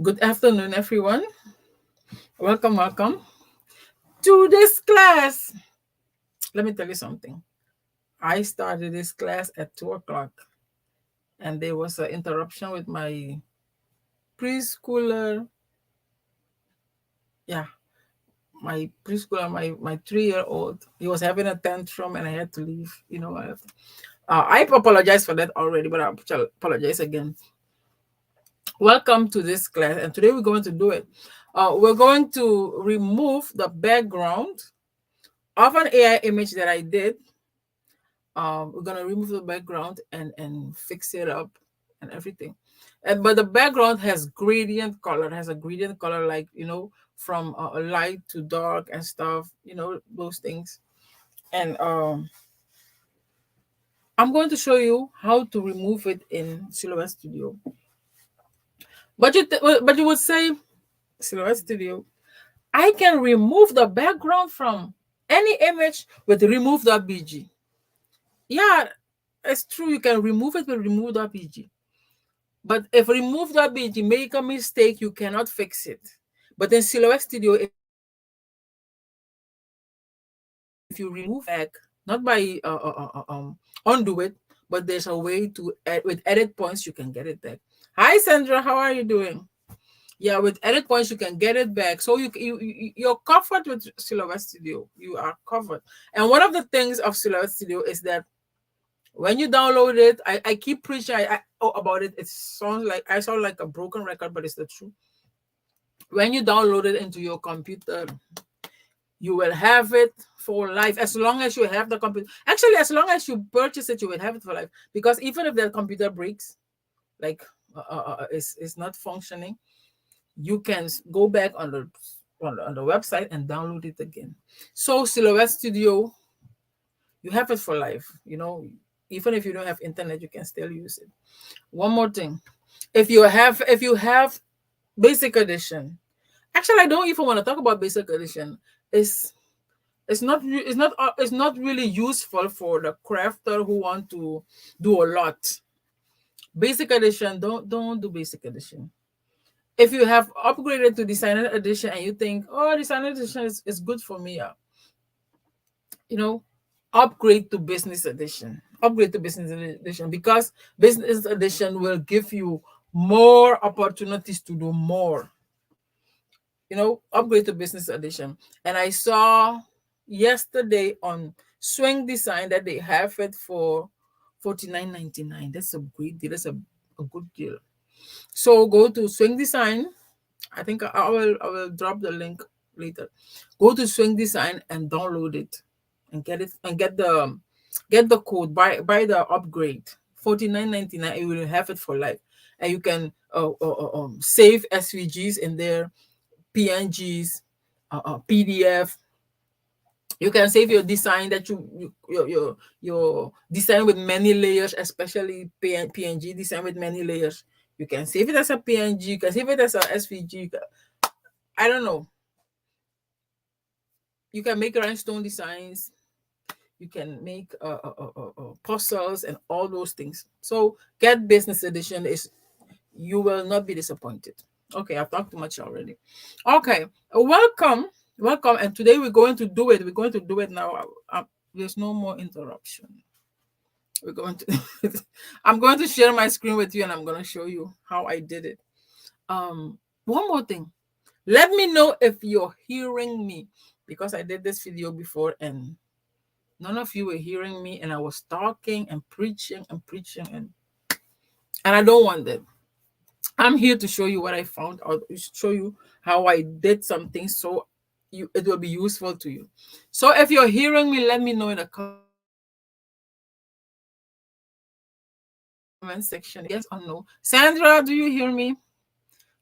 Good afternoon, everyone. Welcome to this class. Let me tell you something. I started this class at 2 o'clock, and there was an interruption with my preschooler. Yeah, my preschooler, my 3-year-old. He was having a tantrum, and I had to leave. I apologize for that already, but I'll apologize again. Welcome to this class, and today we're going to do it. We're going to remove the background of an AI image that I did. We're gonna remove the background and fix it up and everything. But the background has gradient color. It has a gradient color, like from light to dark and stuff. Those things. And I'm going to show you how to remove it in Silhouette Studio. But you would say, Silhouette Studio, I can remove the background from any image with remove.bg. Yeah, it's true. You can remove it with remove.bg. But if remove.bg make a mistake, you cannot fix it. But in Silhouette Studio, if you remove back, not by undo it, but there's a way to with edit points you can get it back. Hi Sandra, how are you doing? Yeah, with edit points you can get it back. So you're covered with Silhouette Studio. You are covered. And one of the things of Silhouette Studio is that when you download it, I keep preaching about it. It sounds like I sound like a broken record, but it's the truth. When you download it into your computer, you will have it for life as long as you have the computer. Actually, as long as you purchase it, you will have it for life. Because even if the computer breaks, like it's not functioning, you can go back on the website and download it again. So Silhouette Studio, you have it for life. Even if you don't have internet, you can still use it. One more thing, if you have basic edition, actually I don't even want to talk about basic edition. It's not really useful for the crafter who want to do a lot. Basic edition, don't do basic edition. If you have upgraded to designer edition and you think, oh, designer edition is good for me, you know upgrade to business edition. Upgrade to business edition, because business edition will give you more opportunities to do more. Upgrade to business edition. And I saw yesterday on Swing Design that they have it for $49.99. That's a great deal. That's a good deal. So go to Swing Design. I think I will drop the link later. Go to Swing Design and download it and get it and get the code. Buy the upgrade. $49.99. You will have it for life. And you can save SVGs in there, PNGs, PDF. You can save your design that your design with many layers, especially PNG design with many layers. You can save it as a PNG. You can save it as a SVG. I don't know. You can make rhinestone designs. You can make puzzles and all those things. So get business edition. You will not be disappointed. Okay, I've talked too much already. Okay, welcome. And today we're going to do it. We're going to do it now. There's no more interruption. We're going to. I'm going to share my screen with you, and I'm going to show you how I did it. One more thing. Let me know if you're hearing me, because I did this video before and none of you were hearing me, and I was talking and preaching and I don't want that. I'm here to show you what I found out, show you how I did something, so it will be useful to you. So if you're hearing me, let me know in the comment section, yes or no. Sandra, do you hear me?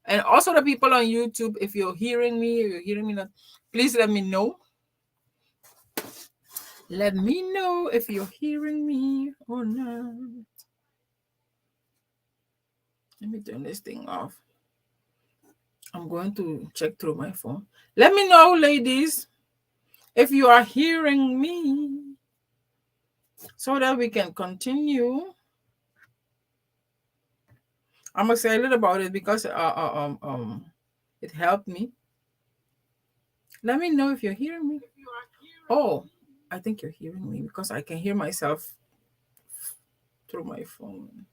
And also the people on YouTube, if you're hearing me or you're hearing me not, please let me know. Let me know if you're hearing me or not. Let me turn this thing off. I'm going to check through my phone. Let me know, ladies, if you are hearing me, so that we can continue. I'm excited about it because it helped me. Let me know if you're hearing me. Oh, I think you're hearing me because I can hear myself through my phone.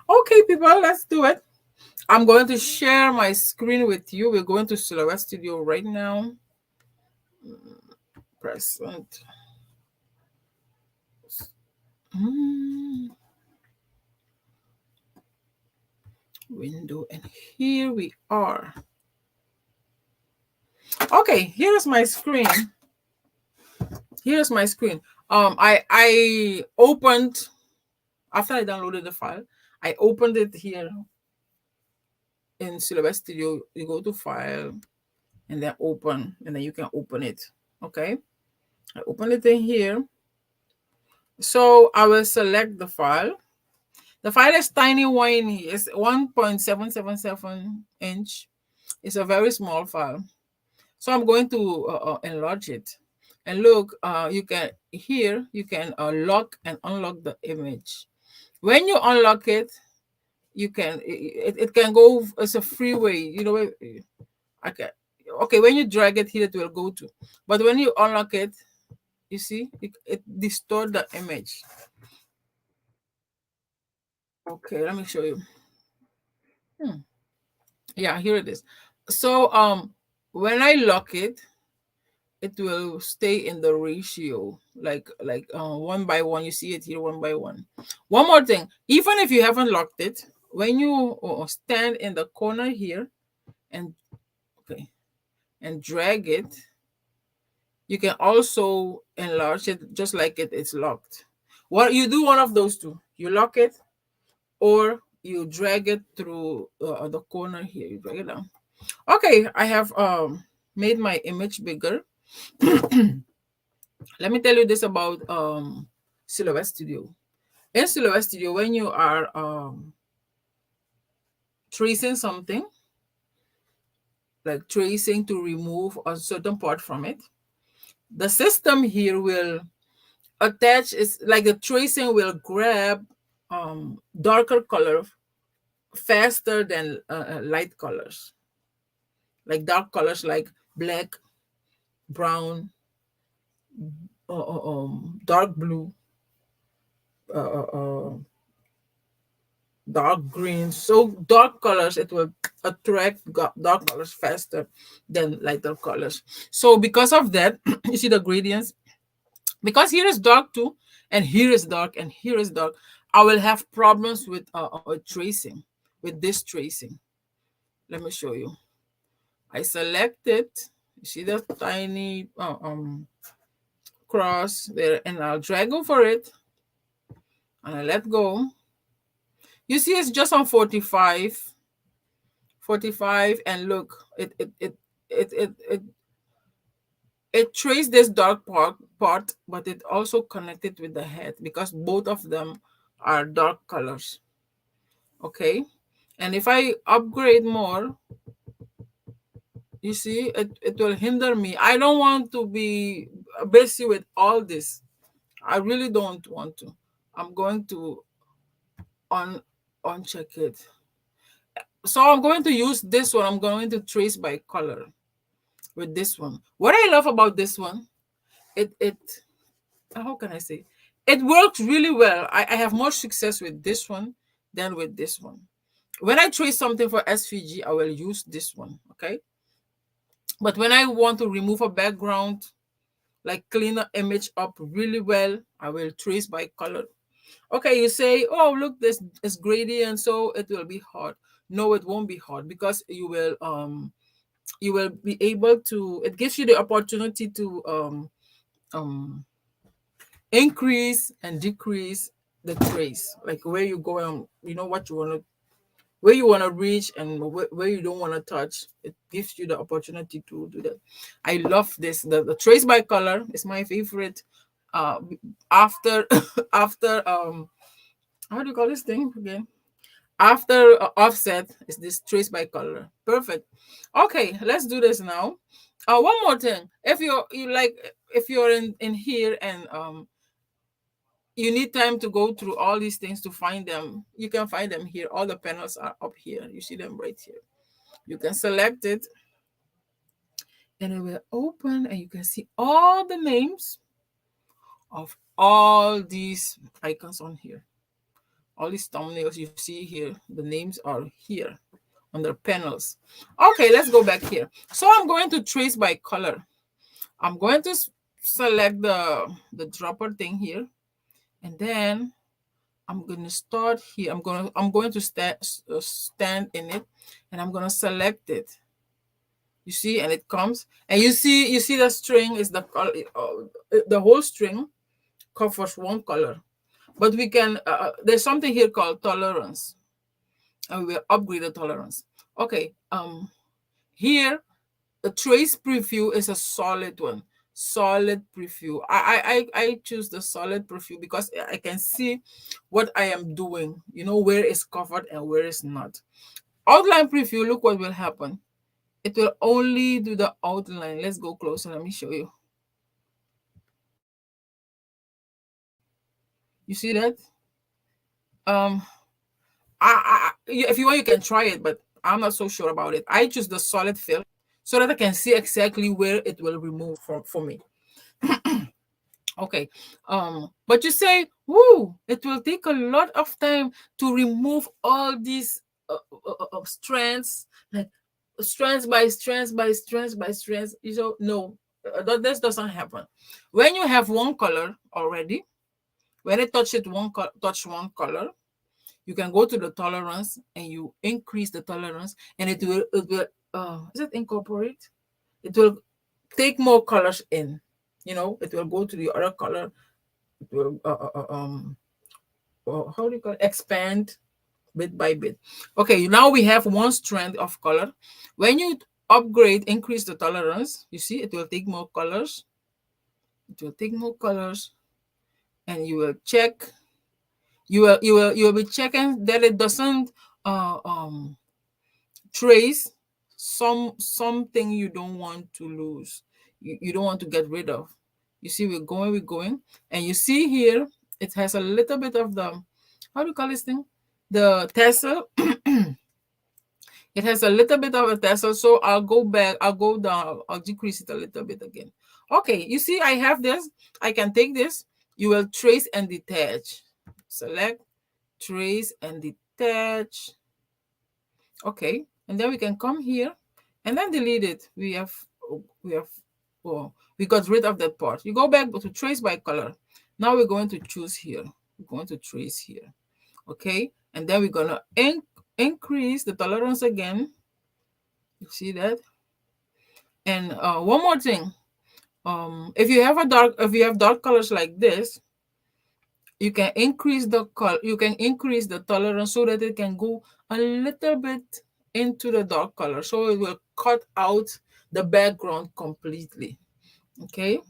Okay, people, let's do it. I'm going to share my screen with you. We're going to Silhouette Studio right now. Present. Window, and here we are. Okay, here's my screen. Here's my screen. I opened after I downloaded the file. I opened it here in Silhouette Studio. You go to File and then Open, and then you can open it. Okay, I open it in here. So I will select the file. The file is tiny whiny. It's 1.777 inch. It's a very small file. So I'm going to enlarge it. And look, you can here you can lock and unlock the image. When you unlock it, you can it can go as a freeway. You know, okay, okay. When you drag it here, it will go to. But when you unlock it, you see it distort the image. Okay, let me show you. Yeah, here it is. So when I lock it, it will stay in the ratio like 1 by 1. You see it here 1 by 1. One more thing, even if you haven't locked it, when you stand in the corner here and okay and drag it, you can also enlarge it just like it's locked. What you do, one of those two, you lock it or you drag it through the corner here, you drag it down. Okay, I have made my image bigger. Let me tell you this about Silhouette Studio. In Silhouette Studio, when you are tracing something, like tracing to remove a certain part from it, the system here will attach, is like the tracing will grab darker color faster than light colors, like dark colors like black, brown, dark blue, uh, uh, uh, dark green. So dark colors, it will attract dark colors faster than lighter colors. So because of that, you see the gradients. Because here is dark too, and here is dark, and here is dark. I will have problems with tracing, with this tracing. Let me show you. I select it. You see the tiny cross there, and I'll drag over it, and I let go. You see, it's just on 45, and look, it it it it traced this dark part, but it also connected with the head because both of them are dark colors. Okay, and if I upgrade more, you see, it will hinder me. I don't want to be busy with all this. I really don't want to. I'm going to uncheck it. So I'm going to use this one. I'm going to trace by color with this one. What I love about this one, it how can I say? It works really well. I have more success with this one than with this one. When I trace something for SVG, I will use this one, okay? But when I want to remove a background, like clean the image up really well, I will trace by color. Okay, you say, oh, look, this is gradient, so it will be hard. No, it won't be hard because you will be able to, it gives you the opportunity to um increase and decrease the trace, like where you go and you know what you want to, where you want to reach and where you don't want to touch. It gives you the opportunity to do that. I love this. The trace by color is my favorite. uh After after how do you call this thing again, after offset is this trace by color. Perfect. Okay, let's do this now. One more thing, if you like, if you're in here and you need time to go through all these things to find them. You can find them here. All the panels are up here. You see them right here. You can select it and it will open and you can see all the names of all these icons on here. All these thumbnails you see here, the names are here on the panels. Okay, let's go back here. So I'm going to trace by color. I'm going to select the dropper thing here, and then I'm going to start here. I'm going to stand in it, and I'm going to select it. You see, and it comes, and you see the string is the color. The whole string covers one color, but we can. There's something here called tolerance, and we will upgrade the tolerance. Okay. Here the trace preview is a solid one. Solid preview. I choose the solid preview because I can see what I am doing. You know, where is covered and where is not. Outline preview, look what will happen. It will only do the outline. Let's go closer. Let me show you. You see that? If you want, you can try it, but I'm not so sure about it. I choose the solid fill so that I can see exactly where it will remove for me. Okay. But you say, woo, it will take a lot of time to remove all these strands, like strands by strands by strands by strands. You know, no, this doesn't happen. When you have one color already, when it touch one color, you can go to the tolerance and you increase the tolerance, and it will is it incorporate? It will take more colors in. You know, it will go to the other color. It will how do you call it? Expand bit by bit. Okay, now we have one strand of color. When you upgrade, increase the tolerance, you see it will take more colors. It will take more colors, and you will check. You will be checking that it doesn't uh, um trace something you don't want to lose. You don't want to get rid of. You see, we're going, and you see here it has a little bit of the, how do you call this thing, the tassel. It has a little bit of a tassel, so I'll go back, I'll go down, I'll decrease it a little bit again. Okay, you see I have this. I can take this. You will trace and detach. Select, trace and detach. Okay, and then we can come here and then delete it. We got rid of that part. You go back to trace by color. Now we're going to choose here. We're going to trace here. Okay, and then we're gonna increase the tolerance again. You see that? And one more thing. If you have dark colors like this, you can increase the color. You can increase the tolerance so that it can go a little bit into the dark color, so it will cut out the background completely. Okay.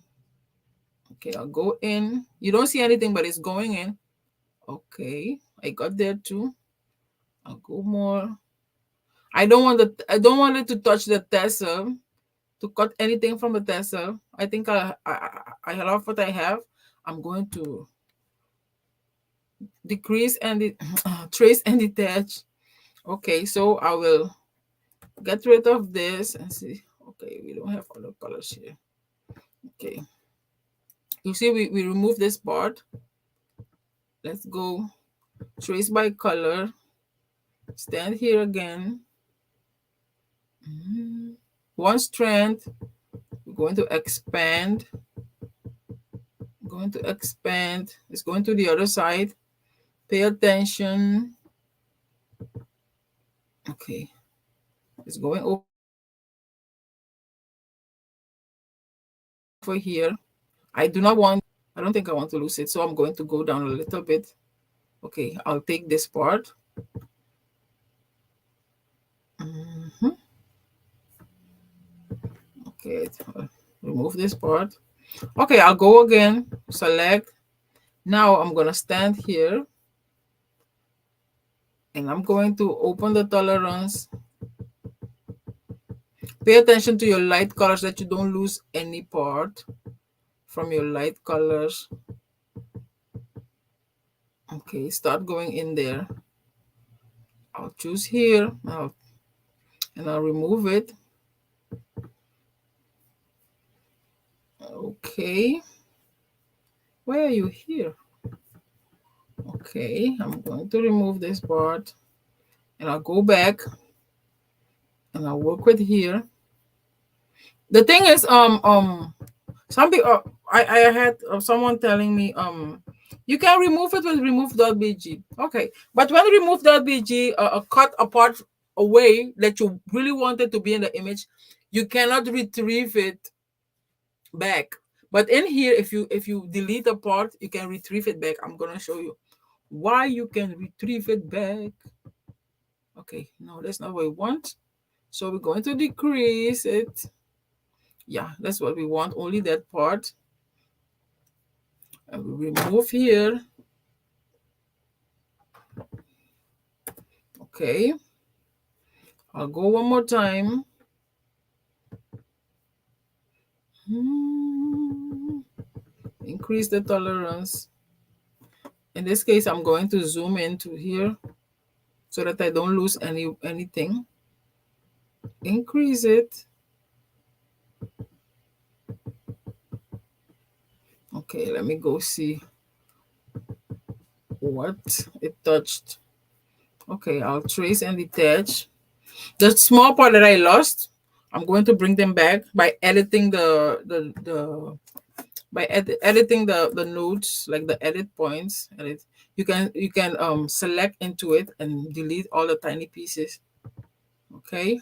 Okay, I'll go in. You don't see anything, but it's going in. Okay, I got there too. I'll go more. I don't want it to touch the tassel, to cut anything from the tassel. I think I love what I have. I'm going to decrease and trace and detach. Okay, so I will get rid of this and see. Okay, we don't have other colors here. Okay, you see we remove this part. Let's go trace by color. Stand here again. One strand. We're going to expand. Going to expand. It's going to the other side. Pay attention. Okay. It's going over here. I don't think I want to lose it, so I'm going to go down a little bit. Okay, I'll take this part. Okay, remove this part. Okay, I'll go again, select. Now I'm going to stand here and I'm going to open the tolerance. Pay attention to your light colors that you don't lose any part from your light colors. Okay, start going in there. I'll choose here and I'll remove it. Okay, why are you here? Okay, I'm going to remove this part and I'll go back and I'll work with here. The thing is, some people, I had someone telling me, you can remove it with remove.bg. Okay, but when remove.bg cut a part away that you really wanted to be in the image, you cannot retrieve it back. But in here, if you delete a part, you can retrieve it back. I'm gonna show you why you can retrieve it back. Okay, no, that's not what we want. So we're going to decrease it. Yeah, that's what we want, only that part. And we remove here. Okay, I'll go one more time. Increase the tolerance. In this case, I'm going to zoom into here so that I don't lose anything. Increase it. Okay, let me go see what it touched. Okay, I'll trace and detach. The small part that I lost, I'm going to bring them back by editing editing the nodes, like the edit points. You can select into it and delete all the tiny pieces. Okay.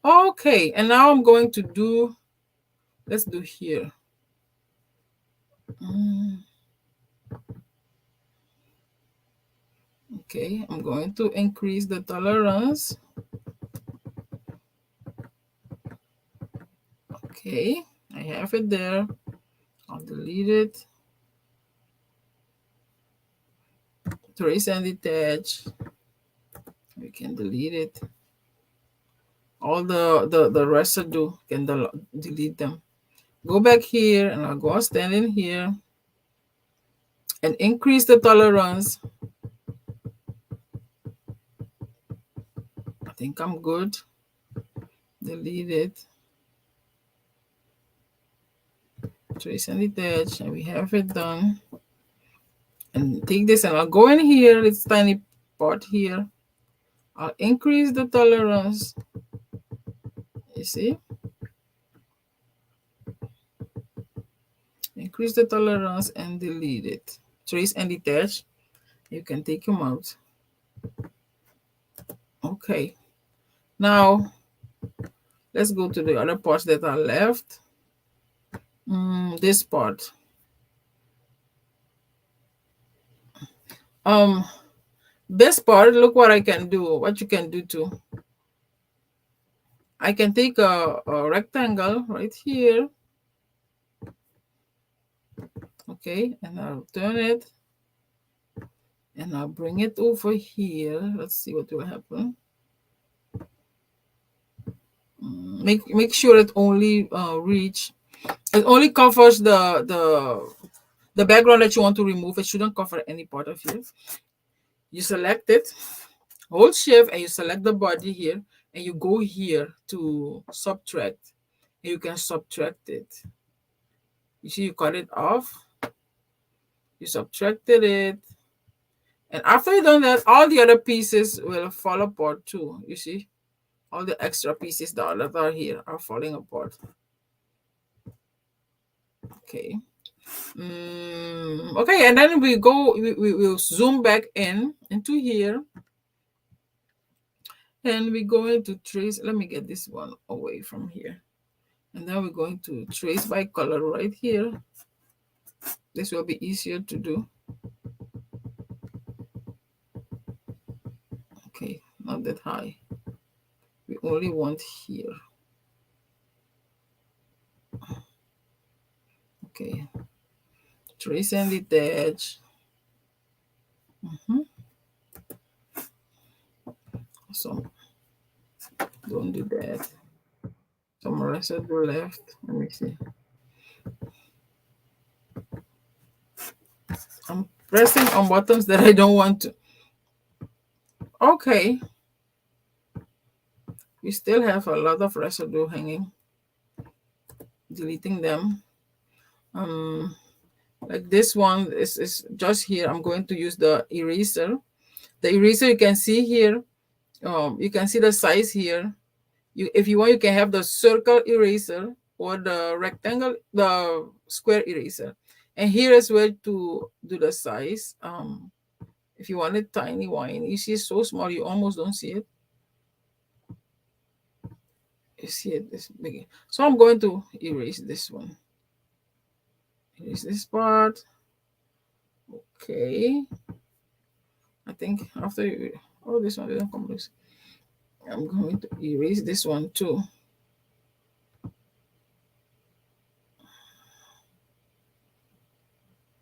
Okay, and now I'm going to do, let's do here. Okay, I'm going to increase the tolerance. Okay, I have it there. I'll delete it. Trace and detach. We can delete it. All the residue, can delete them. Go back here and I'll go stand in here and increase the tolerance. I think I'm good. Delete it. Trace and detach, and we have it done. And take this and I'll go in here, this tiny part here. I'll increase the tolerance. You see? Increase the tolerance and delete it. Trace and detach. You can take them out. Okay. Now, let's go to the other parts that are left. This part. This part, look what I can do. What you can do too. I can take a rectangle right here. Okay, and I'll turn it. And I'll bring it over here. Let's see what will happen. Make sure it only it only covers the background that you want to remove. It shouldn't cover any part of it. You select it, hold shift, and you select the body here, and you go here to subtract, and you can subtract it. You see, you cut it off, you subtracted it, and after you done that, all the other pieces will fall apart too. You see, all the extra pieces that are here are falling apart. Okay. Okay, and then we'll zoom back into here, and we're going to trace. Let me get this one away from here, and then we're going to trace by color right here. This will be easier to do. Okay, not that high. We only want here. Okay, trace and detach. So don't do that. Some residue left. Let me see. I'm pressing on buttons that I don't want to. Okay. We still have a lot of residue hanging. Deleting them. Like this one is just here. I'm going to use the eraser. The eraser you can see here. You can see the size here. If you want, you can have the circle eraser or the rectangle, the square eraser. And here is where to do the size. If you want it tiny wine, you see it's so small you almost don't see it. You see it this big. So I'm going to erase this one. Erase this part. Okay. I think after this one didn't come loose. I'm going to erase this one too.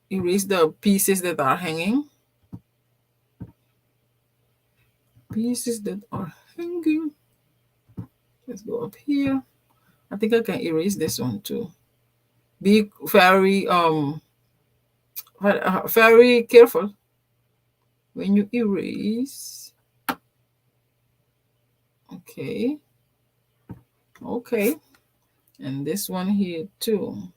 Erase the pieces that are hanging. Pieces that are hanging. Let's go up here. I think I can erase this one too. Be very very careful when you erase. Okay. Okay. And this one here too.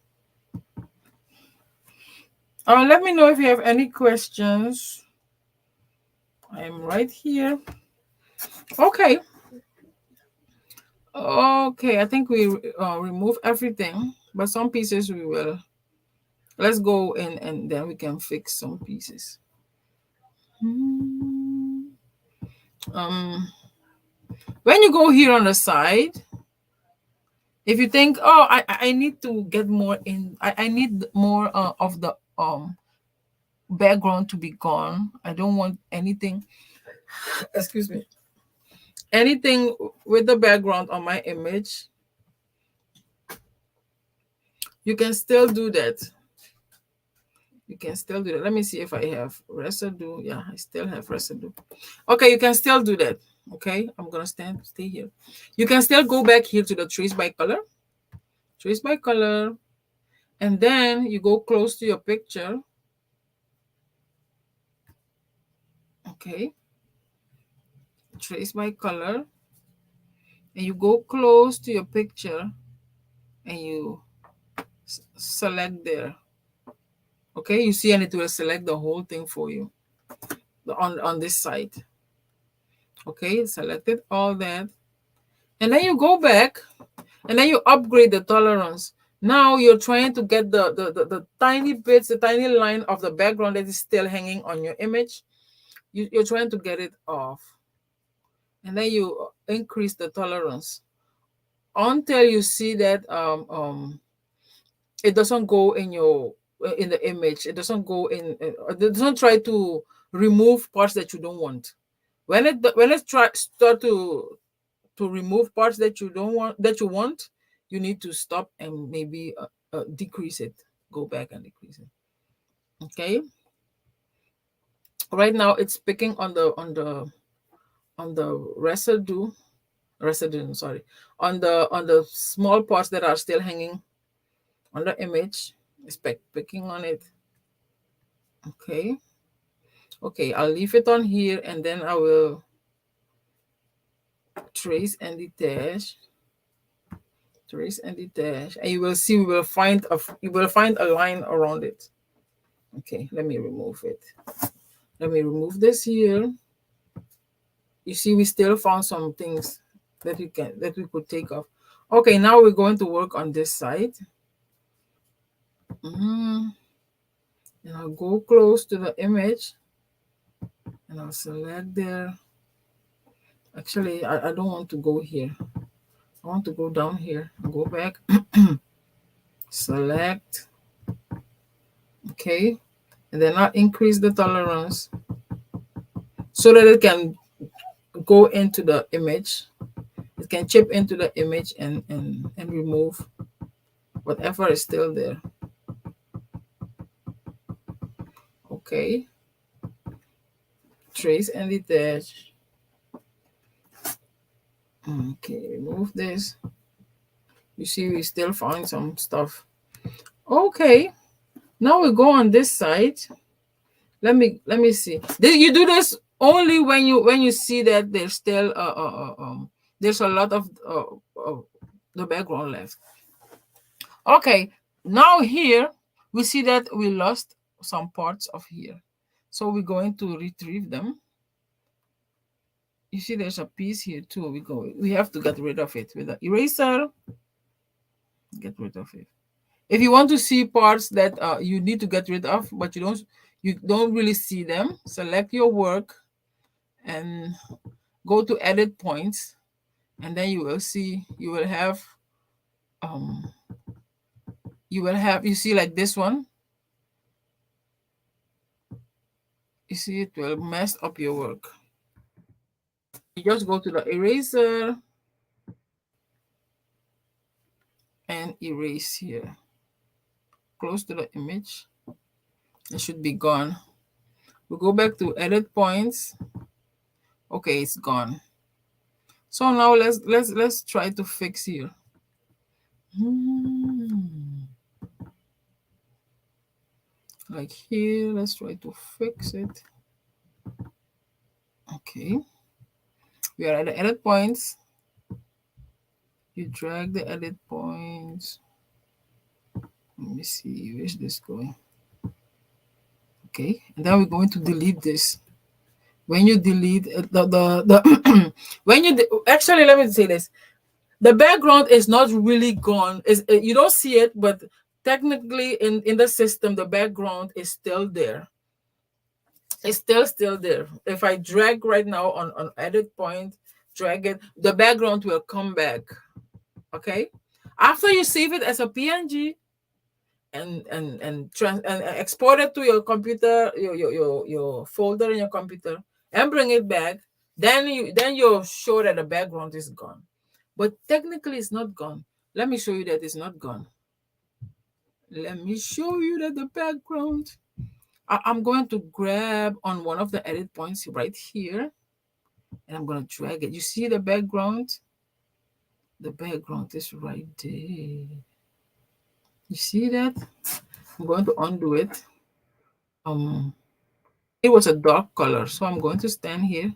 Let me know if you have any questions. I'm right here. Okay. Okay, I think we remove everything, but some pieces we will. Let's go in and then we can fix some pieces. When you go here on the side, if you think, oh, I need to get more in, I need more of the background to be gone. I don't want anything, excuse me, anything with the background on my image. You can still do that. You can still do that. Let me see if I have residue. Yeah, I still have residue. Okay, you can still do that. Okay, I'm gonna stay here. You can still go back here to the trace by color. Trace by color. And then you go close to your picture. Okay. Trace by color. And you go close to your picture and you select there. Okay, you see, and it will select the whole thing for you on this side. Okay, selected all that. And then you go back and then you upgrade the tolerance. Now you're trying to get the tiny bits, the tiny line of the background that is still hanging on your image. You're trying to get it off. And then you increase the tolerance until you see that it doesn't go in the image. It doesn't go in. It doesn't try to remove parts that you don't want. When it start to remove parts that you don't want, you need to stop and maybe decrease it. Go back and decrease it. Okay. Right now it's picking on the residue. Sorry, on the small parts that are still hanging on the image. It's picking on it. Okay. Okay, I'll leave it on here and then I will trace and detach. Trace and detach. And you will see you will find a line around it. Okay, let me remove it. Let me remove this here. You see, we still found some things that we could take off. Okay, now we're going to work on this side. And I'll go close to the image and I'll select there. Actually, I don't want to go here. I want to go down here and go back. Select. Okay. And then I'll increase the tolerance so that it can go into the image. It can chip into the image and remove whatever is still there. Okay. Trace and detach. Okay, remove this. You see, we still find some stuff. Okay. Now we go on this side. let me see. You do this only when you see that there's still there's a lot of the background left. Okay, now here we see that we lost some parts of here, so we're going to retrieve them. You see there's a piece here too. We have to get rid of it with the eraser. Get rid of it. If you want to see parts that you need to get rid of, but you don't really see them, select your work and go to edit points, and then you will see um you see like this one. You see it will mess up your work. You just go to the eraser and erase here, close to the image. It should be gone. We go back to edit points. Okay, it's gone. So now let's try to fix here. Like here, let's try to fix it. Okay, we are at the edit points. You drag the edit points. Let me see, where's this going? Okay, and then we're going to delete this. When you delete the when you actually, let me say this: the background is not really gone. Is you don't see it, but technically in the system, the background is still there. It's still there. If I drag right now on edit point, drag it, the background will come back. Okay, after you save it as a PNG and export it to your computer, your folder in your computer, and bring it back, then you're sure that the background is gone. But technically it's not gone. Let me show you that it's not gone. Let me show you that the background, I'm going to grab on one of the edit points right here, and I'm going to drag it. You see the background? The background is right there. You see that? I'm going to undo it. It was a dark color, so I'm going to stand here.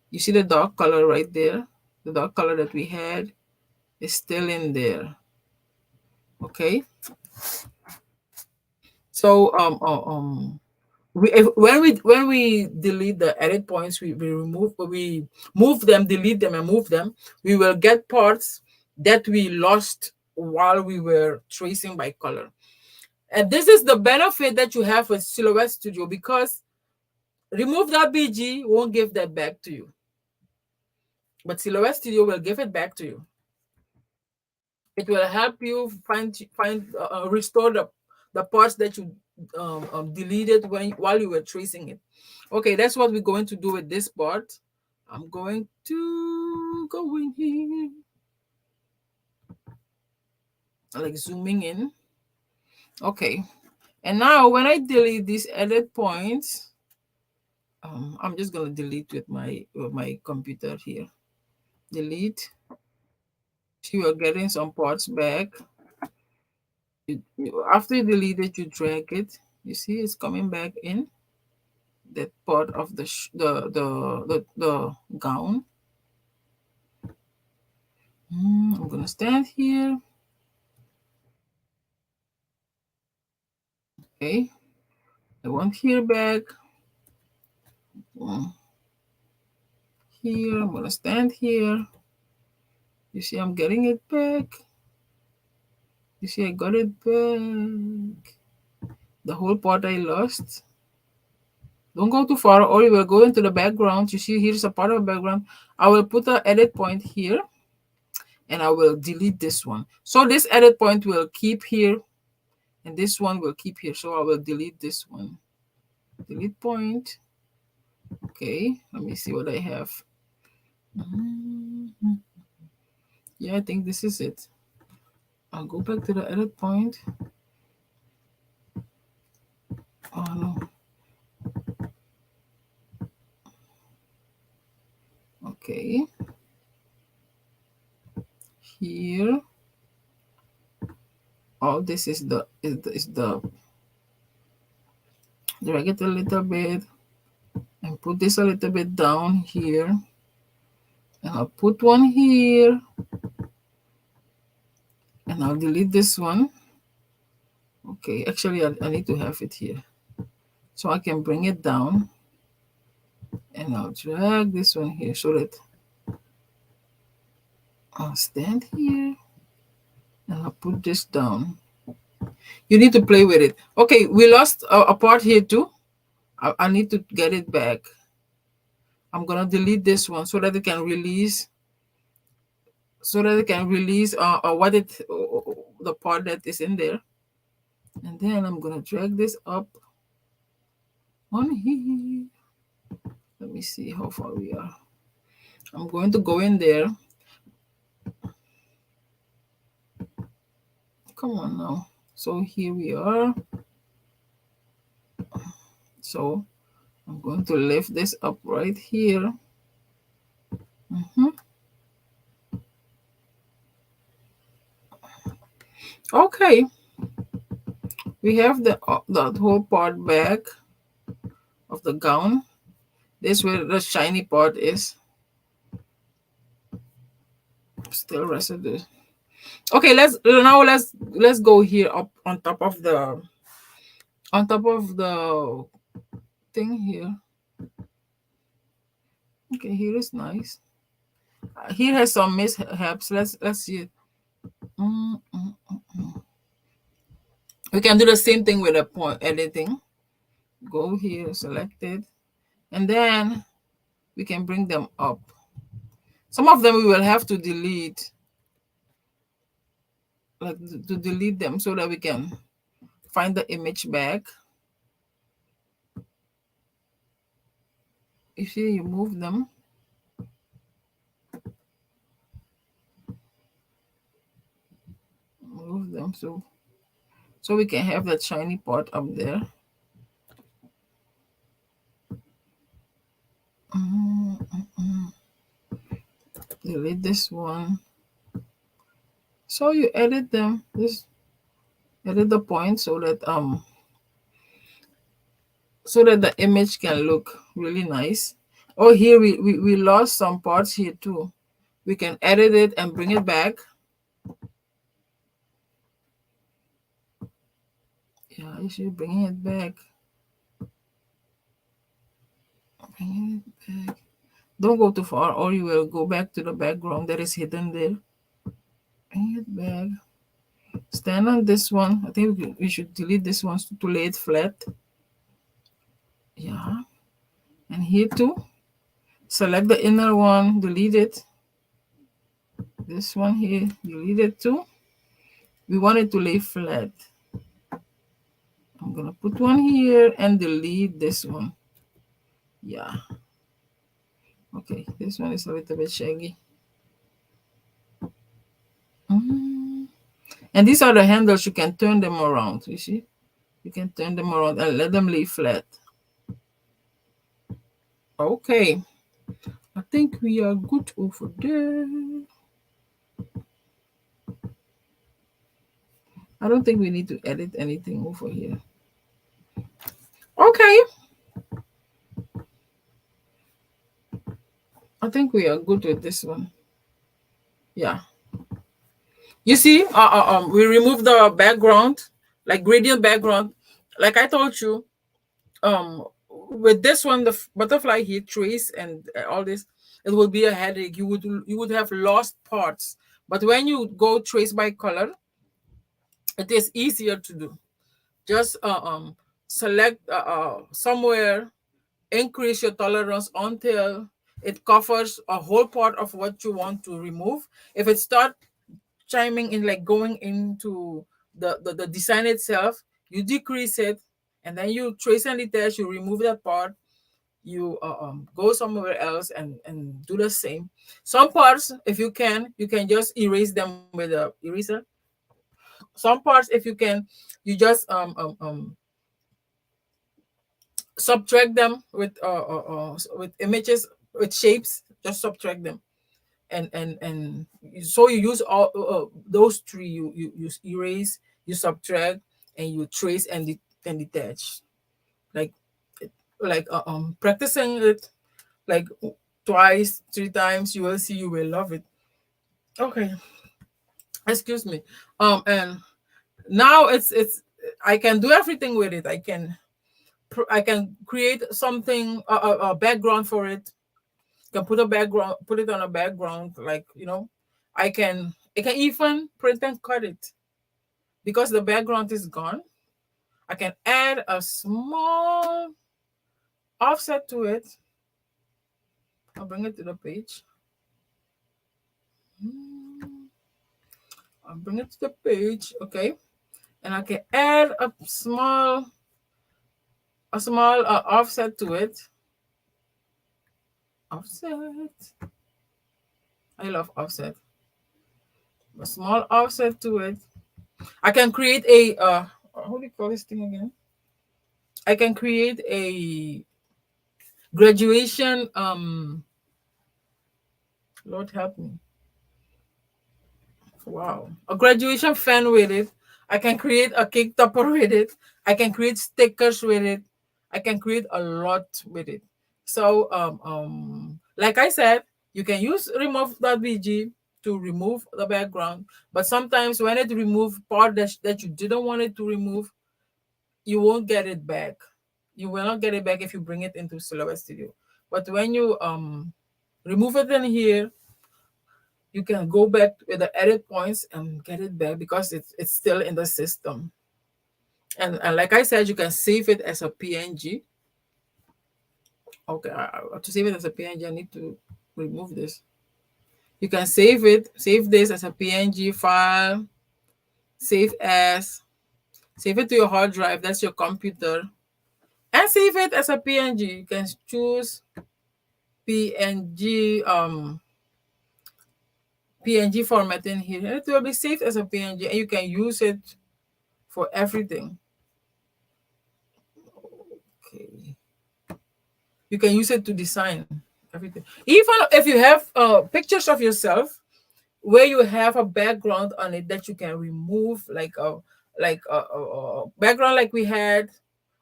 You see the dark color right there? The dark color that we had is still in there. Okay. So when we delete the edit points, we move them, delete them, and move them. We will get parts that we lost while we were tracing by color. And this is the benefit that you have with Silhouette Studio, because remove.bg won't give that back to you, but Silhouette Studio will give it back to you. It will help you restore the parts that you deleted while you were tracing it. Okay, that's what we're going to do with this part. I'm going to go in here, like zooming in. Okay, and now when I delete these edit points, I'm just gonna delete with my computer here. Delete. See, you're getting some parts back. After you delete it, you drag it. You see, it's coming back in that part of the gown. I'm gonna stand here. Okay, I want here back. Here, I'm gonna stand here. You see, I'm getting it back. You see, I got it back. The whole part I lost. Don't go too far, or you will go into the background. You see, here's a part of the background. I will put an edit point here, and I will delete this one. So this edit point will keep here, and this one will keep here. So I will delete this one. Delete point. Okay, let me see what I have. Yeah, I think this is it. I'll go back to the edit point. Oh no. Okay. Here. Oh, this is the drag it a little bit, and put this a little bit down here. And I'll put one here, and I'll delete this one. Okay, actually, I need to have it here. So I can bring it down, and I'll drag this one here so that I'll stand here, and I'll put this down. You need to play with it. Okay, we lost a part here too. I need to get it back. I'm gonna delete this one so that it can release, what it the part that is in there. And then I'm gonna drag this up on here. Let me see how far we are. I'm going to go in there. Come on now. So here we are. So I'm going to lift this up right here. Okay. We have that whole part back of the gown. This is where the shiny part is. Still residue. Okay, let's go here up on top of the thing here. Okay, here is nice. Here has some mishaps. Let's see it. We can do the same thing with the point editing. Go here, select it, and then we can bring them up. Some of them we will have to delete, like to delete them so that we can find the image back. You see, you move them. Move them so we can have that shiny part up there. Delete this one. So you edit them. Just edit the point so that the image can look really nice. Oh, here we lost some parts here too. We can edit it and bring it back. Yeah, you should bring it back. Bring it back. Don't go too far or you will go back to the background that is hidden there. Bring it back. Stand on this one. I think we should delete this one to lay it flat. Yeah. And here too. Select the inner one, delete it. This one here, delete it too. We want it to lay flat. I'm gonna put one here and delete this one. Yeah. Okay, this one is a little bit shaggy. And these are the handles. You can turn them around. You see? You can turn them around and let them lay flat. Okay. I think we are good over there. I don't think we need to edit anything over here. Okay. I think we are good with this one. Yeah. You see, we remove the background, like gradient background. Like I told you, with this one, the butterfly heat trace and all this, it would be a headache. You would have lost parts. But when you go trace by color, it is easier to do. Just select somewhere, increase your tolerance until it covers a whole part of what you want to remove. If it start chiming in, like going into the design itself, you decrease it, and then you trace and detach, you remove that part, you go somewhere else and do the same. Some parts, if you can just erase them with a eraser. Some parts, if you can, you just subtract them with images, with shapes, just subtract them, and so you use all those three. You erase, you subtract, and you trace and detach. Like like practicing it like twice, 3 times, you will see you will love it. Okay, excuse me. And now it's I can do everything with it. I can create something, a background for it. Can put a background, put it on a background, like, I can even print and cut it because the background is gone. I can add a small offset to it. I'll bring it to the page. I'll bring it to the page, okay? And I can add a small offset to it. Offset. I love offset. A small offset to it. I can create a how do you call this thing again? I can create a graduation, Lord help me. Wow. A graduation fan with it. I can create a cake topper with it. I can create stickers with it. I can create a lot with it. So like I said, you can use remove.bg to remove the background, but sometimes when it remove part that you didn't want it to remove, you won't get it back. You will not get it back if you bring it into Silhouette Studio. But when you remove it in here, you can go back with the edit points and get it back because it's still in the system. And like I said, you can save it as a PNG. Okay, to save it as a PNG, I need to remove this. You can save this as a PNG file, save as, save it to your hard drive, that's your computer, and save it as a PNG. You can choose PNG, PNG format in here, and it will be saved as a PNG, and you can use it for everything. Okay. You can use it to design everything. Even if you have pictures of yourself where you have a background on it that you can remove, like a background like we had,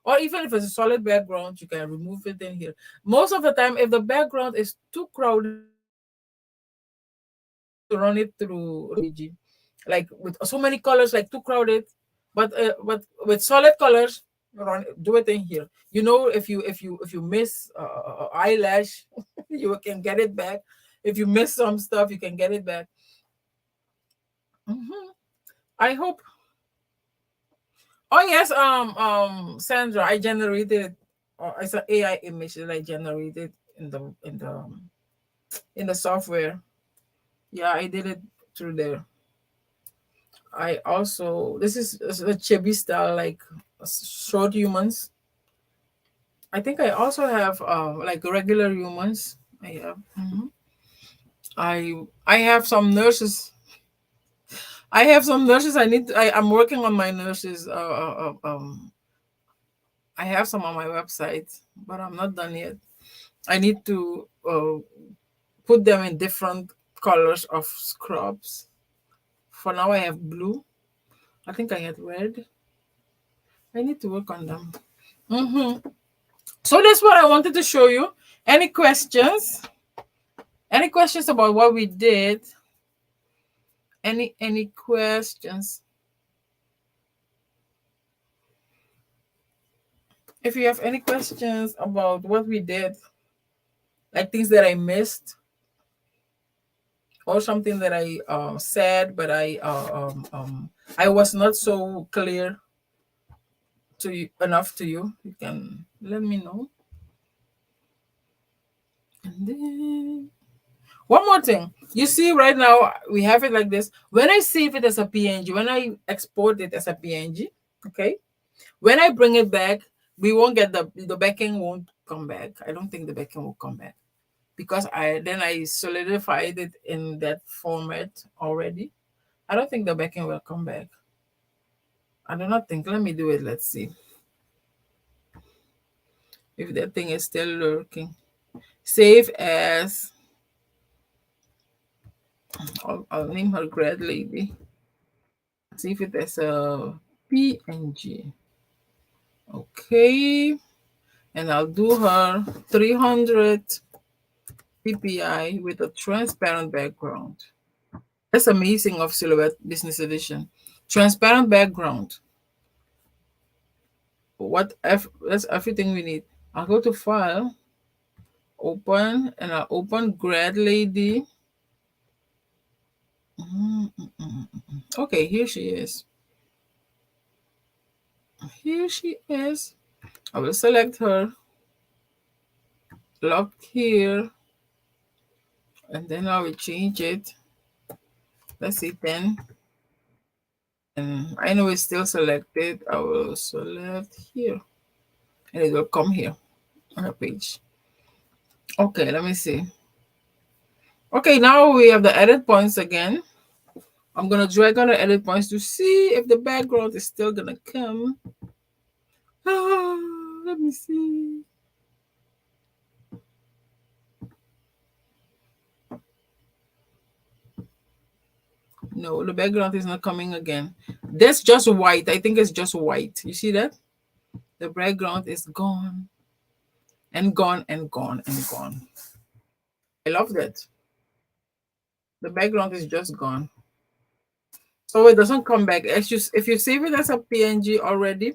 or even if it's a solid background, you can remove it in here. Most of the time, if the background is too crowded, you need to run it through RGB, like with so many colors, like too crowded. But with solid colors, do it in here. If you miss eyelash, you can get it back. If you miss some stuff, you can get it back. Mhm. I hope. Oh yes, Sandra, I generated. It's an AI image that I generated in the software. Yeah, I did it through there. I also, this is a chibi style, like short humans. I think I also have like regular humans. I have. I have some nurses. I have some nurses. I'm working on my nurses. I have some on my website, but I'm not done yet. I need to put them in different colors of scrubs. For now, I have blue. I think I had red. I need to work on them. So that's what I wanted to show you. Any questions? Any questions about what we did? Any questions? If you have any questions about what we did, like things that I missed, or something that I said, but I was not so clear to you enough to you, you can let me know. And then one more thing. You see right now we have it like this. When I save it as a PNG, when I export it as a PNG, okay? When I bring it back, we won't get the backing won't come back. I don't think the backing will come back because I solidified it in that format already. I don't think the backing will come back. I do not think. Let me do it. Let's see if that thing is still lurking. Save as. I'll name her grad lady. Save it as a PNG. Okay. And I'll do her 300 PPI with a transparent background. That's amazing of Silhouette Business Edition. Transparent background. That's everything we need. I'll go to File, Open, and I'll open Grad Lady. Okay, here she is. Here she is. I will select her, lock here, and then I will change it. Let's see, 10. And I know it's still selected. I will select here, and it will come here on the page. Okay, let me see. Okay, now we have the edit points again. I'm gonna drag on the edit points to see if the background is still gonna come. Let me see. No, the background is not coming again. That's just white. I think it's just white. You see that? The background is gone and gone and gone and gone. I love that. The background is just gone. So it doesn't come back. If you save it as a PNG already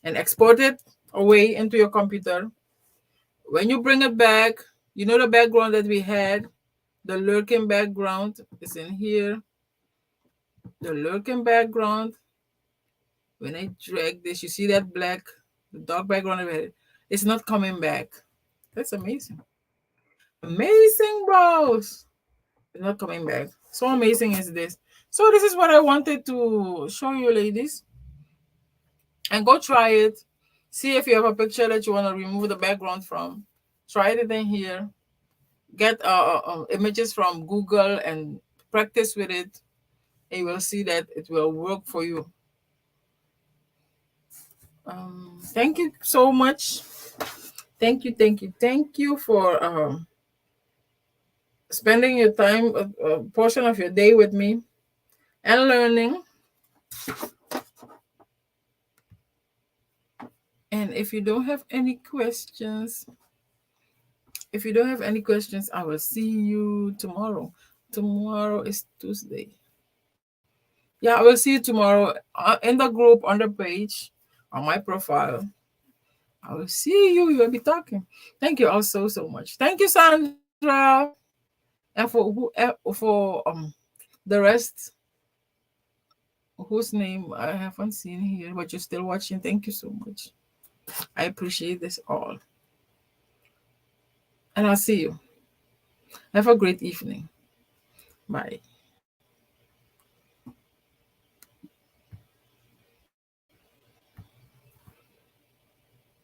and export it away into your computer, when you bring it back, you know the background that we had, the lurking background is in here. The lurking background, when I drag this, you see that black, the dark background of it, it's not coming back. That's amazing. Amazing, bros. It's not coming back. So amazing is this. So this is what I wanted to show you, ladies. And go try it. See if you have a picture that you want to remove the background from. Try it in here. Get images from Google and practice with it. And you will see that it will work for you. Thank you so much. Thank you for spending your time, a portion of your day with me and learning. And if you don't have any questions, I will see you tomorrow. Tomorrow is Tuesday. Yeah, I will see you tomorrow in the group, on the page, on my profile. I will see you. We will be talking. Thank you all so much. Thank you, Sandra, and for the rest whose name I haven't seen here, but you're still watching. Thank you so much. I appreciate this all. And I'll see you. Have a great evening. Bye.